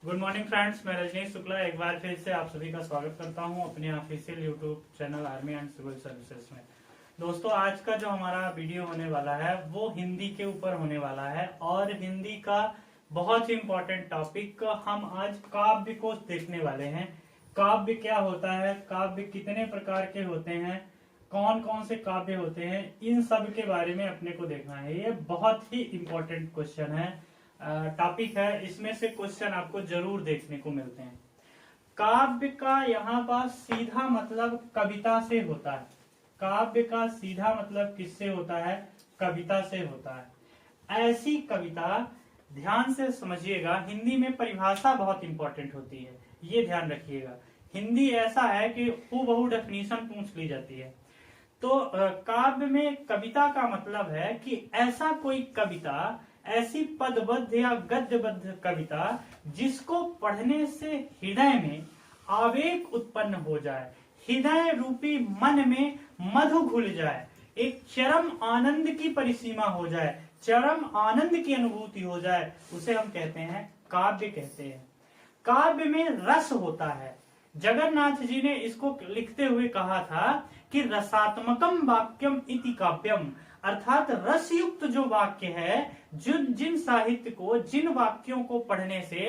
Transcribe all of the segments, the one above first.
Good morning friends, मैं रजनीश शुक्ला एक बार फिर से आप सभी का स्वागत करता हूं अपने official YouTube channel army and civil services में। दोस्तों, आज का जो हमारा वीडियो होने वाला है वो हिंदी के ऊपर होने वाला है और हिंदी का बहुत ही इम्पोर्टेंट टॉपिक हम आज काव्य को देखने वाले हैं। काव्य क्या होता है, काव्य कितने प्रकार के होते हैं, कौन कौन से काव्य होते हैं, इन सब के बारे में अपने को देखना है। ये बहुत ही इम्पोर्टेंट क्वेश्चन है, टॉपिक है। इसमें से क्वेश्चन आपको जरूर देखने को मिलते हैं। काव्य का यहाँ पास सीधा मतलब कविता से होता है। काव्य का सीधा मतलब किससे होता है? कविता से होता है। ऐसी कविता, ध्यान से समझिएगा, हिंदी में परिभाषा बहुत इंपॉर्टेंट होती है, ये ध्यान रखिएगा। हिंदी ऐसा है कि हूबहू डेफिनेशन पूछ ली जाती है। तो काव्य में कविता का मतलब है कि ऐसा कोई कविता, ऐसी पदबद्ध या गद्यबद्ध कविता जिसको पढ़ने से हृदय में आवेग उत्पन्न हो जाए, हृदय रूपी मन में मधु घुल जाए, एक चरम आनंद की परिसीमा हो जाए, चरम आनंद की अनुभूति हो जाए, उसे हम कहते हैं काव्य कहते हैं। काव्य में रस होता है। जगन्नाथ जी ने इसको लिखते हुए कहा था कि रसात्मकम वाक्यम इति काव्यम, अर्थात रसयुक्त जो वाक्य है, जिन साहित्य को, जिन वाक्यों को पढ़ने से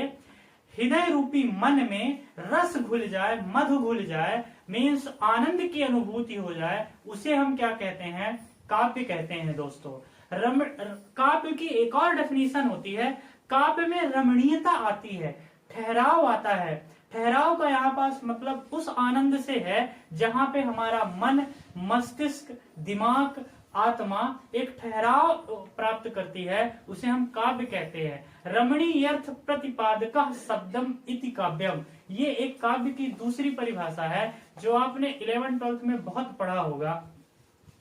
हृदय रूपी मन में रस घुल जाए, मधु घुल जाए, मीन्स आनंद की अनुभूति हो जाए, उसे हम क्या कहते हैं? काव्य कहते हैं। दोस्तों, काव्य की एक और डेफिनेशन होती है। काव्य में रमणीयता आती है, ठहराव आता है। ठहराव का यहाँ पास मतलब उस आनंद से है जहां पे हमारा मन, मस्तिष्क, दिमाग, आत्मा एक ठहराव प्राप्त करती है, उसे हम काव्य कहते हैं। रमणीयर्थ प्रतिपादक शब्दम इति काव्यम, ये एक काव्य की दूसरी परिभाषा है जो आपने 11th-12th में बहुत पढ़ा होगा।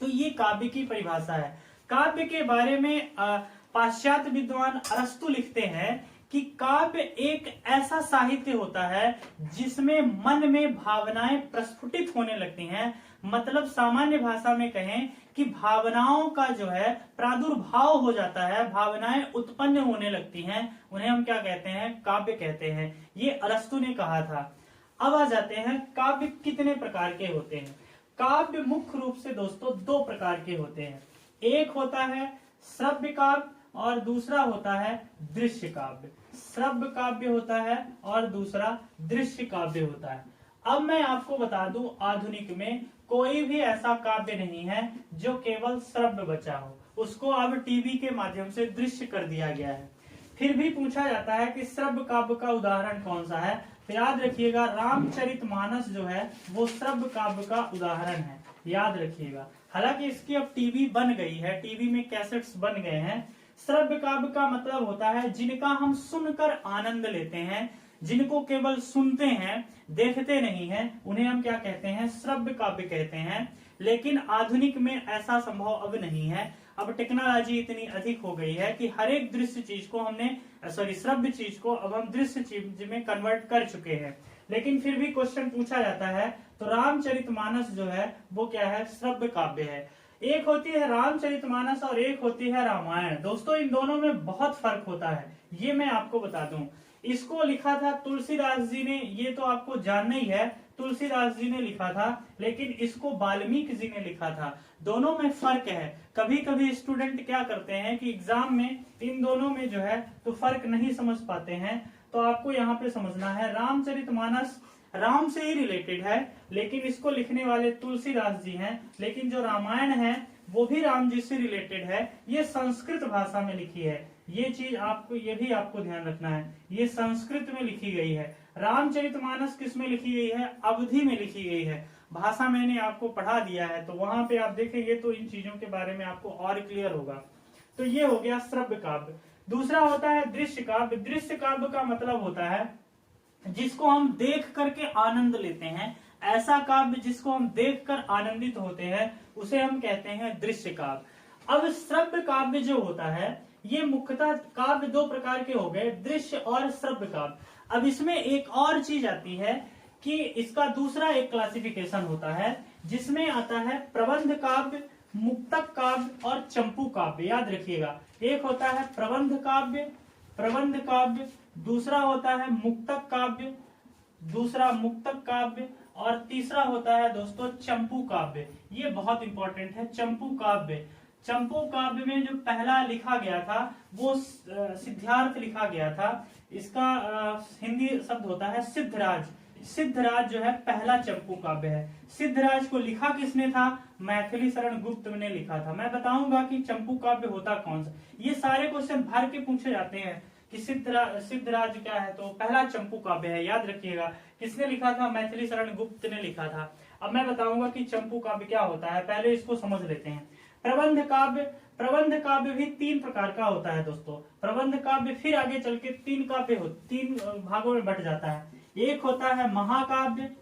तो ये काव्य की परिभाषा है। काव्य के बारे में पाश्चात्य विद्वान अरस्तु लिखते हैं कि काव्य एक ऐसा साहित्य होता है जिसमें मन में भावनाएं प्रस्फुटित होने लगती हैं। मतलब सामान्य भाषा में कहें कि भावनाओं का जो है प्रादुर्भाव हो जाता है, भावनाएं उत्पन्न होने लगती हैं, उन्हें हम क्या कहते हैं? काव्य कहते हैं। ये अरस्तु ने कहा था। अब आ जाते हैं काव्य कितने प्रकार के होते हैं। काव्य मुख्य रूप से दोस्तों दो प्रकार के होते हैं। एक होता है श्रव्य काव्य और दूसरा होता है दृश्य काव्य। श्रव्य काव्य होता है और दूसरा दृश्य काव्य होता है। अब मैं आपको बता दूं, आधुनिक में कोई भी ऐसा काव्य नहीं है जो केवल श्रव्य बचा हो, उसको अब टीवी के माध्यम से दृश्य कर दिया गया है। फिर भी पूछा जाता है कि श्रव्य काव्य का उदाहरण कौन सा है, तो याद रखिएगा रामचरितमानस जो है वो श्रव्य काव्य का उदाहरण है, याद रखिएगा। हालांकि इसकी अब टीवी बन गई है, टीवी में कैसेट्स बन गए हैं। श्रव्य काव्य का मतलब होता है जिनका हम सुनकर आनंद लेते हैं, जिनको केवल सुनते हैं, देखते नहीं हैं, उन्हें हम क्या कहते हैं? श्रव्य काव्य कहते हैं। लेकिन आधुनिक में ऐसा संभव अब नहीं है। अब टेक्नोलॉजी इतनी अधिक हो गई है कि हर एक दृश्य चीज को श्रव्य चीज को अब हम दृश्य चीज में कन्वर्ट कर चुके हैं। लेकिन फिर भी क्वेश्चन पूछा जाता है तो रामचरितमानस जो है वो क्या है? श्रव्य काव्य है। एक होती है रामचरितमानस और एक होती है रामायण। दोस्तों, इन दोनों में बहुत फर्क होता है, ये मैं आपको बता दूं। इसको लिखा था तुलसीदास जी ने, ये तो आपको जानना ही है, तुलसीदास जी ने लिखा था, लेकिन इसको वाल्मीकि जी ने लिखा था। दोनों में फर्क है। कभी कभी स्टूडेंट क्या करते हैं कि एग्जाम में इन दोनों में जो है तो फर्क नहीं समझ पाते हैं। तो आपको यहाँ पे समझना है, रामचरितमानस राम से ही रिलेटेड है, लेकिन इसको लिखने वाले तुलसीदास जी हैं। लेकिन जो रामायण है वो भी राम जी से रिलेटेड है, ये संस्कृत भाषा में लिखी है। ये चीज आपको, ये भी आपको ध्यान रखना है, ये संस्कृत में लिखी गई है। रामचरितमानस किस में लिखी गई है? अवधी में लिखी गई है। भाषा मैंने आपको पढ़ा दिया है, तो वहां पे आप देखेंगे तो इन चीजों के बारे में आपको और क्लियर होगा। तो ये हो गया श्रव्य काव्य। दूसरा होता है दृश्य काव्य। दृश्य काव्य का मतलब होता है जिसको हम देख करके आनंद लेते हैं। ऐसा काव्य जिसको हम देखकर आनंदित होते हैं, उसे हम कहते हैं दृश्य काव्य। अब श्रव्य काव्य जो होता है, ये मुख्यतः काव्य दो प्रकार के हो गए, दृश्य और श्रव्य काव्य। अब इसमें एक और चीज आती है कि इसका दूसरा एक क्लासिफिकेशन होता है जिसमें आता है प्रबंध काव्य, मुक्तक काव्य और चंपू काव्य। याद रखिएगा, एक होता है प्रबंध काव्य, प्रबंध काव्य, दूसरा होता है मुक्तक काव्य, दूसरा मुक्तक काव्य, और तीसरा होता है दोस्तों चंपू काव्य। ये बहुत इंपॉर्टेंट है चंपू काव्य। चंपू काव्य में जो पहला लिखा गया था वो सिद्धार्थ लिखा गया था। इसका हिंदी शब्द होता है सिद्धराज। सिद्धराज जो है पहला चंपू काव्य है। सिद्धराज को लिखा किसने था? मैथिली शरण गुप्त ने लिखा था। मैं बताऊंगा कि चंपू काव्य होता कौन सा। ये सारे क्वेश्चन भर के पूछे जाते हैं कि सिद्धराज क्या है, तो पहला चंपू काव्य है, याद रखिएगा। किसने लिखा था? मैथिली शरण गुप्त ने लिखा था। अब मैं बताऊंगा कि चंपू काव्य क्या होता है, पहले इसको समझ लेते हैं। प्रबंध काव्य, प्रबंध काव्य भी 3 प्रकार का होता है दोस्तों। प्रबंध काव्य फिर आगे चल के 3 भागों में बंट जाता है। एक होता है महाकाव्य,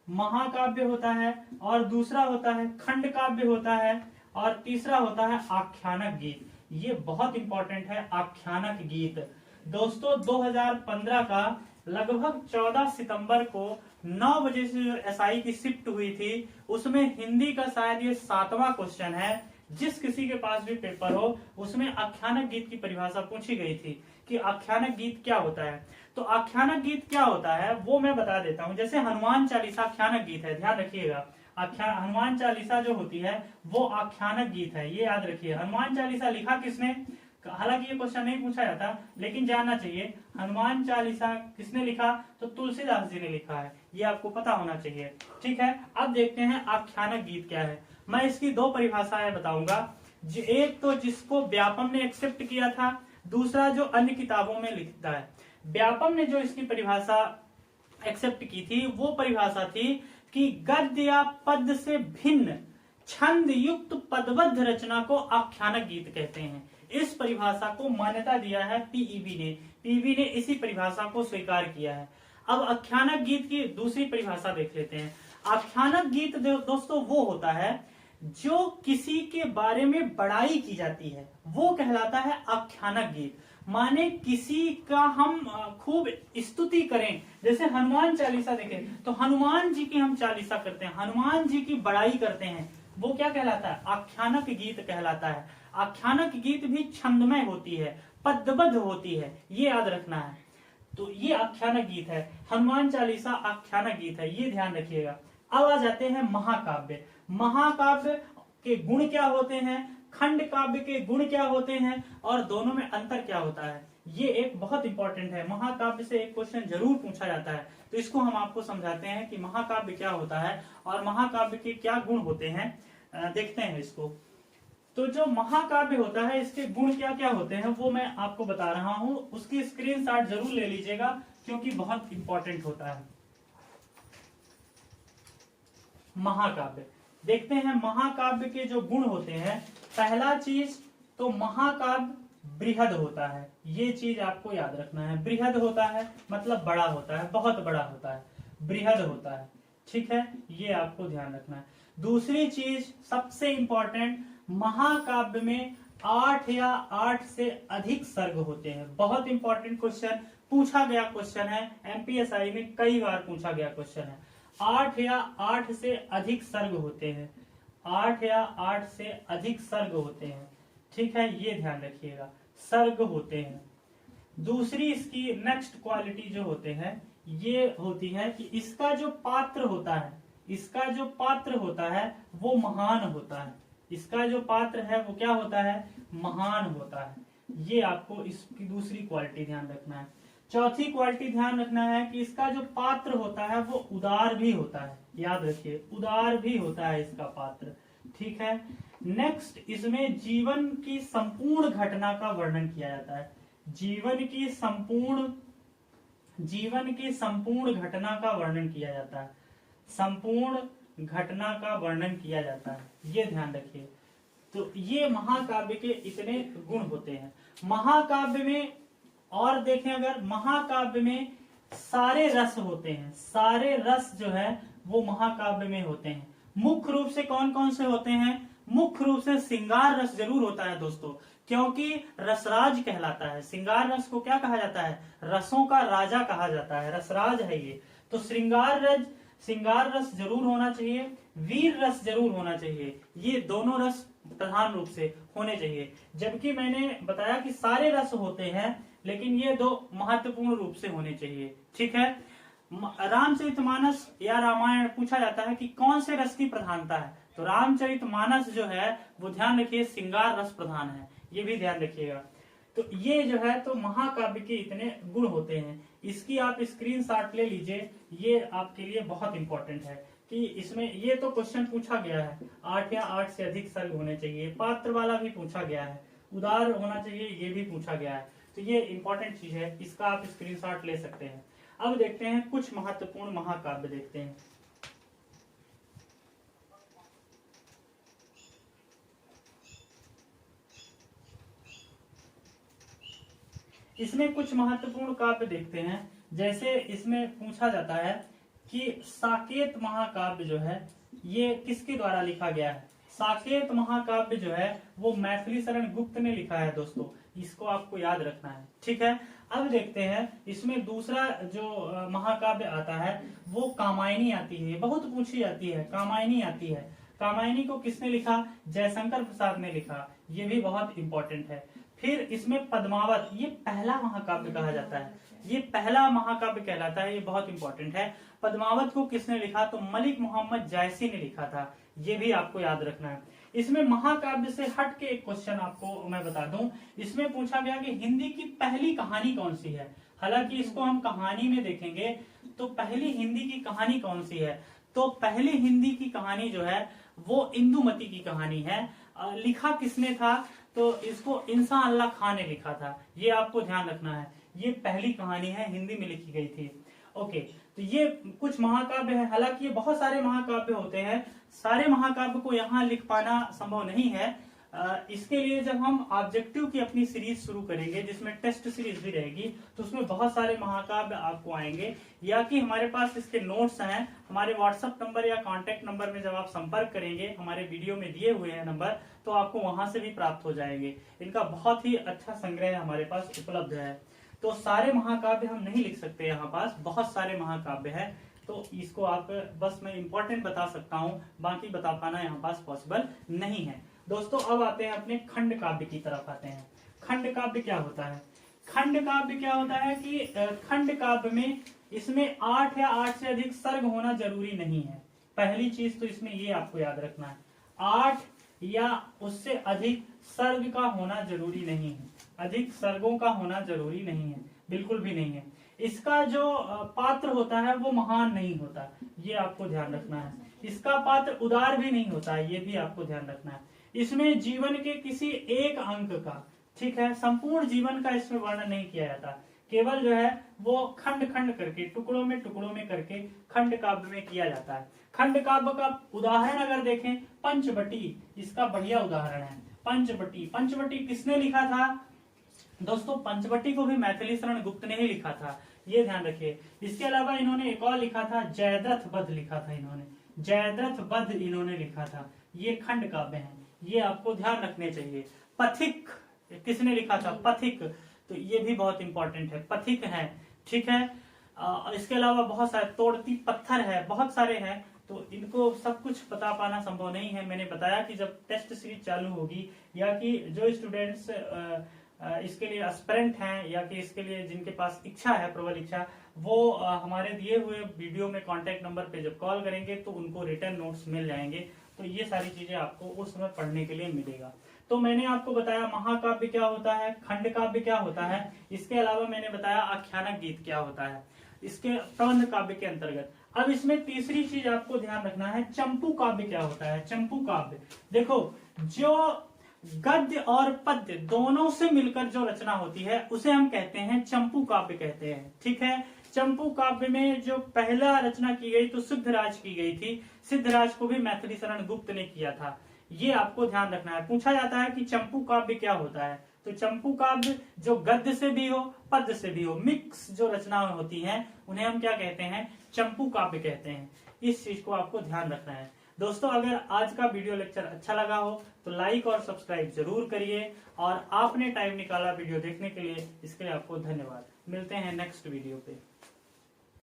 महाकाव्य होता है, और दूसरा होता है खंड काव्य होता है, और तीसरा होता है आख्यानक गीत। ये बहुत इंपॉर्टेंट है आख्यानक गीत। दोस्तों 2015 का लगभग 14 सितंबर को 9 बजे से जो एसआई की शिफ्ट हुई थी उसमें हिंदी का शायद ये 7वां क्वेश्चन है। जिस किसी के पास भी पेपर हो उसमें आख्यानक गीत की परिभाषा पूछी गई थी कि आख्यानक गीत क्या होता है। तो आख्यानक गीत क्या होता है वो मैं बता देता हूँ। जैसे हनुमान चालीसा आख्यानक गीत है, ध्यान रखिएगा। हनुमान चालीसा जो होती है वो आख्यानक गीत है, ये याद रखिए। हनुमान चालीसा लिखा किसने? हालांकि ये क्वेश्चन नहीं पूछा जाता लेकिन जानना चाहिए। हनुमान चालीसा किसने लिखा? तो तुलसीदास जी ने लिखा है, ये आपको पता होना चाहिए। ठीक है, अब देखते हैं आख्यानक गीत क्या है। मैं इसकी 2 परिभाषाएं बताऊंगा। एक तो जिसको व्यापम ने एक्सेप्ट किया था, दूसरा जो अन्य किताबों में लिखता है। व्यापम ने जो इसकी परिभाषा एक्सेप्ट की थी वो परिभाषा थी कि गद्य या पद से भिन्न छंद युक्त पदबद्ध रचना को आख्यानक गीत कहते हैं। इस परिभाषा को मान्यता दिया है पीईबी ने। पीईबी ने इसी परिभाषा को स्वीकार किया है। अब आख्यानक गीत की दूसरी परिभाषा देख लेते हैं। आख्यानक गीत दोस्तों वो होता है जो किसी के बारे में बड़ाई की जाती है, वो कहलाता है आख्यानक गीत। माने किसी का हम खूब स्तुति करें, जैसे हनुमान चालीसा देखें तो हनुमान जी की हम चालीसा करते हैं, हनुमान जी की बड़ाई करते हैं, वो क्या कहलाता है? आख्यानक गीत कहलाता है। आख्यानक गीत भी छंदमय होती है, पद्यबद्ध होती है, ये याद रखना है। तो ये आख्यानक गीत है, हनुमान चालीसा आख्यानक गीत है, ये ध्यान रखिएगा। अब आ जाते हैं महाकाव्य। महाकाव्य के गुण क्या होते हैं, खंड काव्य के गुण क्या होते हैं, और दोनों में अंतर क्या होता है, ये एक बहुत इंपॉर्टेंट है। महाकाव्य से एक क्वेश्चन जरूर पूछा जाता है, तो इसको हम आपको समझाते हैं कि महाकाव्य क्या होता है और महाकाव्य के क्या गुण होते हैं। देखते हैं इसको। तो जो महाकाव्य होता है इसके गुण क्या क्या होते हैं वो मैं आपको बता रहा हूं। उसकी स्क्रीनशॉट जरूर ले लीजिएगा क्योंकि बहुत इंपॉर्टेंट होता है। महाकाव्य देखते हैं। महाकाव्य के जो गुण होते हैं, पहला चीज तो महाकाव्य बृहद होता है, ये चीज आपको याद रखना है। बृहद होता है मतलब बड़ा होता है, बहुत बड़ा होता है, बृहद होता है। ठीक है, ये आपको ध्यान रखना है। दूसरी चीज सबसे इंपॉर्टेंट, महाकाव्य में 8 या 8 से अधिक सर्ग होते हैं। बहुत इंपॉर्टेंट क्वेश्चन पूछा गया क्वेश्चन है, एमपीएसआई में कई बार पूछा गया क्वेश्चन है। 8 या 8 से अधिक सर्ग होते हैं, 8 या 8 से अधिक सर्ग होते हैं। ठीक है, ये ध्यान रखिएगा, सर्ग होते हैं। दूसरी इसकी नेक्स्ट क्वालिटी जो होते हैं ये होती है कि इसका जो पात्र होता है, इसका जो पात्र होता है वो महान होता है। इसका जो पात्र है वो क्या होता है? महान होता है। ये आपको इसकी दूसरी क्वालिटी ध्यान रखना है। चौथी क्वालिटी ध्यान रखना है कि इसका जो पात्र होता है वो उदार भी होता है, याद रखिए, उदार भी होता है इसका पात्र। ठीक है, नेक्स्ट इसमें जीवन की संपूर्ण घटना का वर्णन किया जाता है। जीवन की संपूर्ण घटना का वर्णन किया जाता है, संपूर्ण घटना का वर्णन किया जाता है, ये ध्यान रखिए। तो ये महाकाव्य के इतने गुण होते हैं। महाकाव्य में और देखें अगर, महाकाव्य में सारे रस होते हैं, सारे रस जो है वो महाकाव्य में होते हैं। मुख्य रूप से कौन कौन से होते हैं? मुख्य रूप से श्रृंगार रस जरूर होता है दोस्तों, क्योंकि रसराज कहलाता है। श्रृंगार रस को क्या कहा जाता है? रसों का राजा कहा जाता है, रसराज है ये। तो श्रृंगार रस जरूर होना चाहिए, वीर रस जरूर होना चाहिए, ये दोनों रस प्रधान रूप से होने चाहिए। जबकि मैंने बताया कि सारे रस होते हैं, लेकिन ये दो महत्वपूर्ण रूप से होने चाहिए। ठीक है, रामचरितमानस या रामायण पूछा जाता है कि कौन से रस की प्रधानता है, तो रामचरितमानस जो है वो ध्यान रखिए श्रृंगार रस प्रधान है, ये भी ध्यान रखिएगा। तो ये जो है तो महाकाव्य के इतने गुण होते हैं, इसकी आप स्क्रीनशॉट ले लीजिए, ये आपके लिए बहुत इंपॉर्टेंट है कि इसमें ये तो क्वेश्चन पूछा गया है 8 या 8 से अधिक सर्ग होने चाहिए, पात्र वाला भी पूछा गया है, उदार होना चाहिए, ये भी पूछा गया है। तो ये इंपॉर्टेंट चीज है, इसका आप स्क्रीनशॉट ले सकते हैं। अब देखते हैं कुछ महत्वपूर्ण महाकाव्य देखते हैं। इसमें कुछ महत्वपूर्ण काव्य देखते हैं, जैसे इसमें पूछा जाता है कि साकेत महाकाव्य जो है ये किसके द्वारा लिखा गया है। साकेत महाकाव्य जो है वो मैथिली शरण गुप्त ने लिखा है दोस्तों, इसको आपको याद रखना है। ठीक है, अब देखते हैं इसमें दूसरा जो महाकाव्य आता है वो कामायनी आती है, बहुत पूछी जाती है, कामायनी आती है। कामायनी को किसने लिखा, जयशंकर प्रसाद ने लिखा, ये भी बहुत इंपॉर्टेंट है। फिर इसमें पद्मावत, ये पहला महाकाव्य कहा जाता है, ये पहला महाकाव्य कहलाता है, ये बहुत इंपॉर्टेंट है। पद्मावत को किसने लिखा, तो मलिक मोहम्मद जायसी ने लिखा था, ये भी आपको याद रखना है। इसमें महाकाव्य से हट के एक क्वेश्चन आपको मैं बता दूं, इसमें पूछा गया कि हिंदी की पहली कहानी कौन सी है। हालांकि इसको हम कहानी में देखेंगे, तो पहली हिंदी की कहानी कौन सी है, तो पहली हिंदी की कहानी जो है वो इंदुमती की कहानी है। लिखा किसने था, तो इसको इंसान अल्लाह खान ने लिखा था, ये आपको ध्यान रखना है, ये पहली कहानी है, हिंदी में लिखी गई थी। ओके, तो ये कुछ महाकाव्य है, हालांकि ये बहुत सारे महाकाव्य होते हैं, सारे महाकाव्य को यहाँ लिख पाना संभव नहीं है। इसके लिए जब हम ऑब्जेक्टिव की अपनी सीरीज शुरू करेंगे, जिसमें टेस्ट सीरीज भी रहेगी, तो उसमें बहुत सारे महाकाव्य आपको आएंगे, या कि हमारे पास इसके नोट्स हैं, हमारे व्हाट्सएप नंबर या कॉन्टेक्ट नंबर में जब आप संपर्क करेंगे, हमारे वीडियो में दिए हुए हैं नंबर, तो आपको वहां से भी प्राप्त हो जाएंगे। इनका बहुत ही अच्छा संग्रह हमारे पास उपलब्ध है। तो सारे महाकाव्य हम नहीं लिख सकते, यहाँ पास बहुत सारे महाकाव्य है, तो इसको आप बस मैं इंपॉर्टेंट बता सकता हूँ, बाकी बता पाना यहाँ पास पॉसिबल नहीं है। दोस्तों अब आते हैं अपने खंड काव्य की तरफ आते हैं। खंड काव्य क्या होता है, खंड काव्य क्या होता है कि खंड काव्य में इसमें 8 या 8 से अधिक सर्ग होना जरूरी नहीं है। पहली चीज तो इसमें ये आपको याद रखना है, 8 या उससे अधिक सर्ग का होना जरूरी नहीं है, अधिक सर्गों का होना जरूरी नहीं है, बिल्कुल भी नहीं है। इसका जो पात्र होता है वो महान नहीं होता, ये आपको ध्यान रखना है। इसका पात्र उदार भी नहीं होता है, ये भी आपको ध्यान रखना है। इसमें जीवन के किसी एक अंक का, ठीक है, संपूर्ण जीवन का इसमें वर्णन नहीं किया जाता, केवल जो है वो खंड खंड करके, टुकड़ों में करके खंड काव्य में किया जाता है। खंड काव्य का उदाहरण अगर देखें, पंचवटी इसका बढ़िया उदाहरण है। पंचवटी, पंचवटी किसने लिखा था दोस्तों, पंचवटी को भी मैथिली शरण गुप्त ने ही लिखा था, ये ध्यान रखिए। इसके अलावा इन्होंने एक और लिखा था, जयद्रथ वध लिखा था इन्होंने, जयद्रथ वध इन्होंने लिखा था, ये खंड काव्य हैं, ये आपको ध्यान रखने चाहिए। पथिक किसने लिखा था, पथिक, तो ये भी बहुत इंपॉर्टेंट है, पथिक है, ठीक है। इसके अलावा बहुत सारे, तोड़ती पत्थर है, बहुत सारे हैं, तो इनको सब कुछ बता पाना संभव नहीं है। मैंने बताया कि जब टेस्ट सीरीज चालू होगी, या कि जो स्टूडेंट्स इसके लिए एस्पिरेंट हैं, या कि इसके लिए जिनके पास इच्छा है, प्रबल इच्छा, वो हमारे दिए हुए वीडियो में कांटेक्ट नंबर पे जब कॉल करेंगे तो उनको रिटर्न नोट्स मिल जाएंगे, तो ये सारी चीजें आपको उस समय पढ़ने के लिए मिलेगा। तो मैंने आपको बताया महाकाव्य क्या होता है, खंड काव्य क्या होता है, इसके अलावा मैंने बताया आख्यानक गीत क्या होता है, इसके प्रबंध काव्य के अंतर्गत। अब इसमें तीसरी चीज आपको ध्यान रखना है, चंपू काव्य क्या होता है। चंपू काव्य देखो, जो गद्य और पद्य दोनों से मिलकर जो रचना होती है उसे हम कहते हैं चंपू काव्य कहते हैं, ठीक है। चंपू काव्य में जो पहला रचना की गई तो सिद्धराज की गई थी, सिद्धराज को भी मैथिली शरण गुप्त ने किया था, ये आपको ध्यान रखना है। पूछा जाता है कि चंपू काव्य क्या होता है, तो चंपू काव्य जो गद्य से भी हो, पद्य से भी हो, मिक्स जो रचनाएं होती हैं उन्हें हम क्या कहते हैं, चंपू काव्य कहते हैं। इस चीज को आपको ध्यान रखना है। दोस्तों अगर आज का वीडियो लेक्चर अच्छा लगा हो तो लाइक और सब्सक्राइब जरूर करिए, और आपने टाइम निकाला वीडियो देखने के लिए, इसके लिए आपको धन्यवाद। मिलते हैं नेक्स्ट वीडियो पे।